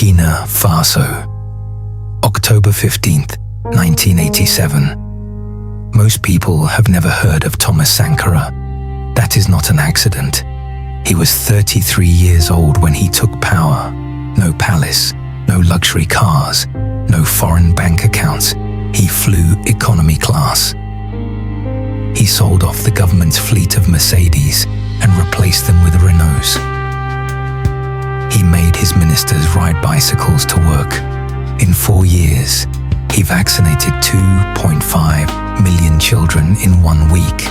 Burkina Faso, October 15th, 1987. Most people have never heard of Thomas Sankara. That is not an accident. He was 33 years old when he took power. No palace, no luxury cars, no foreign bank accounts. He flew economy class. He sold off the government's fleet of Mercedes and replaced them with Renaults. He made his ministers ride bicycles to work. In 4 years, he vaccinated 2.5 million children in 1 week.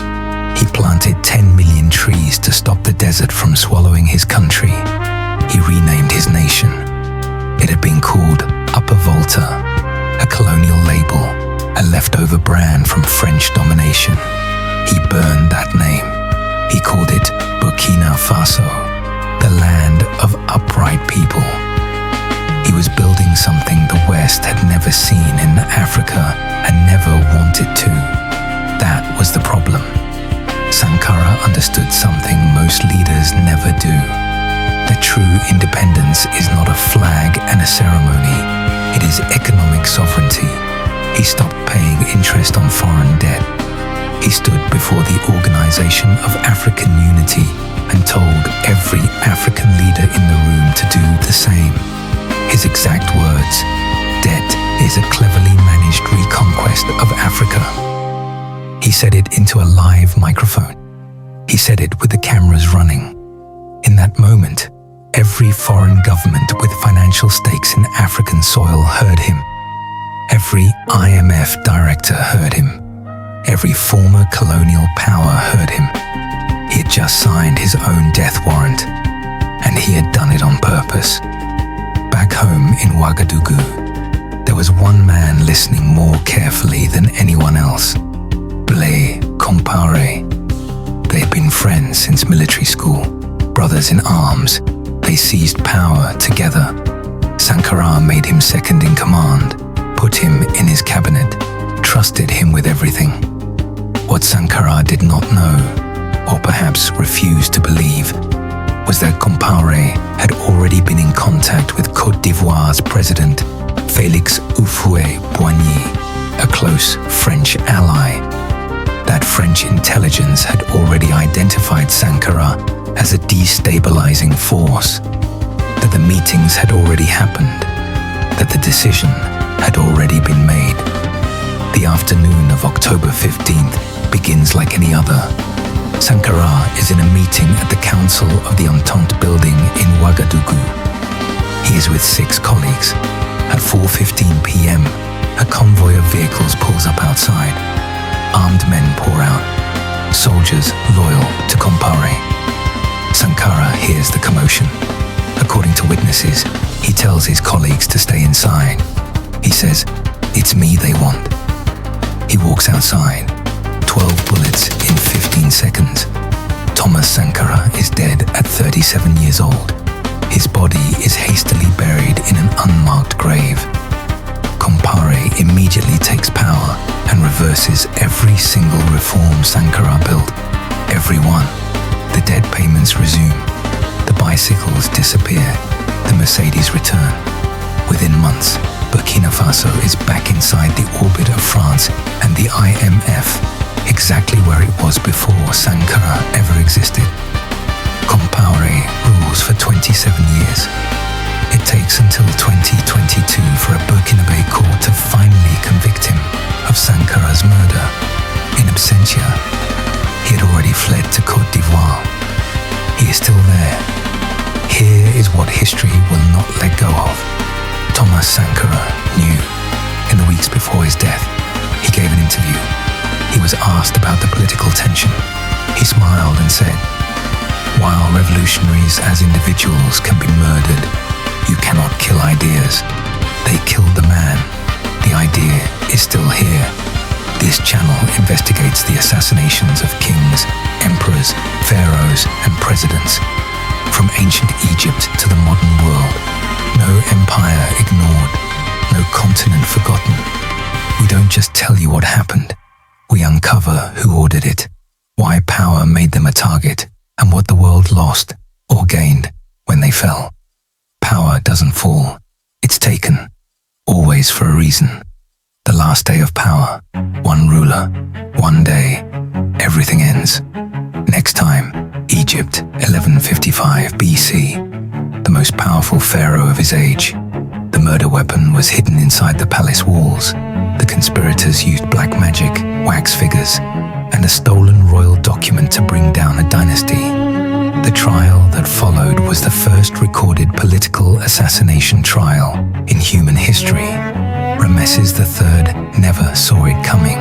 He planted 10 million trees to stop the desert from swallowing his country. He renamed his nation. It had been called Upper Volta, a colonial label, a leftover brand from French domination. He burned that name. He called it Burkina Faso, the land of upright people. He was building something the West had never seen in Africa and never wanted to. That was the problem. Sankara understood something most leaders never do. That true independence is not a flag and a ceremony. It is economic sovereignty. He stopped paying interest on foreign debt. He stood before the Organization of African Unity and told every African leader in the room to do the same. His exact words, "Debt is a cleverly managed reconquest of Africa." He said it into a live microphone. He said it with the cameras running. In that moment, every foreign government with financial stakes in African soil heard him. Every IMF director heard him. Every former colonial power heard him. He had just signed his own death warrant, and he had done it on purpose. Back home in Ouagadougou, there was one man listening more carefully than anyone else. Blaise Compaore. They had been friends since military school, brothers in arms. They seized power together. Sankara made him second in command, put him in his cabinet, trusted him with everything. What Sankara did not know, or perhaps refused to believe, was that Compaore had already been in contact with Côte d'Ivoire's president, Félix Houphouët-Boigny, a close French ally. That French intelligence had already identified Sankara as a destabilizing force, that the meetings had already happened, that the decision had already been made. The afternoon of October 15th begins like any other. Sankara is in a meeting at the Council of the Entente building in Ouagadougou. He is with 6 colleagues. At 4:15 p.m., a convoy of vehicles pulls up outside. Armed men pour out, soldiers loyal to Compaore. Sankara hears the commotion. According to witnesses, he tells his colleagues to stay inside. He says, "It's me they want." He walks outside. 12 bullets in 15 seconds. Thomas Sankara is dead at 37 years old. His body is hastily buried in an unmarked grave. Compaore immediately takes power and reverses every single reform Sankara built. Every one. The debt payments resume. The bicycles disappear. The Mercedes return. Within months, Burkina Faso is back inside the orbit of France and the IMF, exactly where it was before Sankara ever existed. Compaore rules for 27 years. It takes until 2022 for a Burkinabe court to finally convict him of Sankara's murder. In absentia, he had already fled to Côte d'Ivoire. He is still there. Here is what history will not let go of. Thomas Sankara knew. In the weeks before his death, he gave an interview. He was asked about the political tension. He smiled and said, "While revolutionaries as individuals can be murdered, you cannot kill ideas. They killed the man. The idea is still here." This channel investigates the assassinations of kings, emperors, pharaohs, and presidents. From ancient Egypt to the modern world, no empire ignored, no continent forgotten. We don't just tell you what happened. We uncover who ordered it, why power made them a target, and what the world lost or gained when they fell. Power doesn't fall, It's taken, always for a reason. The last day of power, one ruler, one day, everything ends. Next time, Egypt, 1155 BC. The most powerful pharaoh of his age. The murder weapon was hidden inside the palace walls. The conspirators used black magic, wax figures, and a stolen royal document to bring down a dynasty. The trial that followed was the first recorded political assassination trial in human history. Rameses III never saw it coming.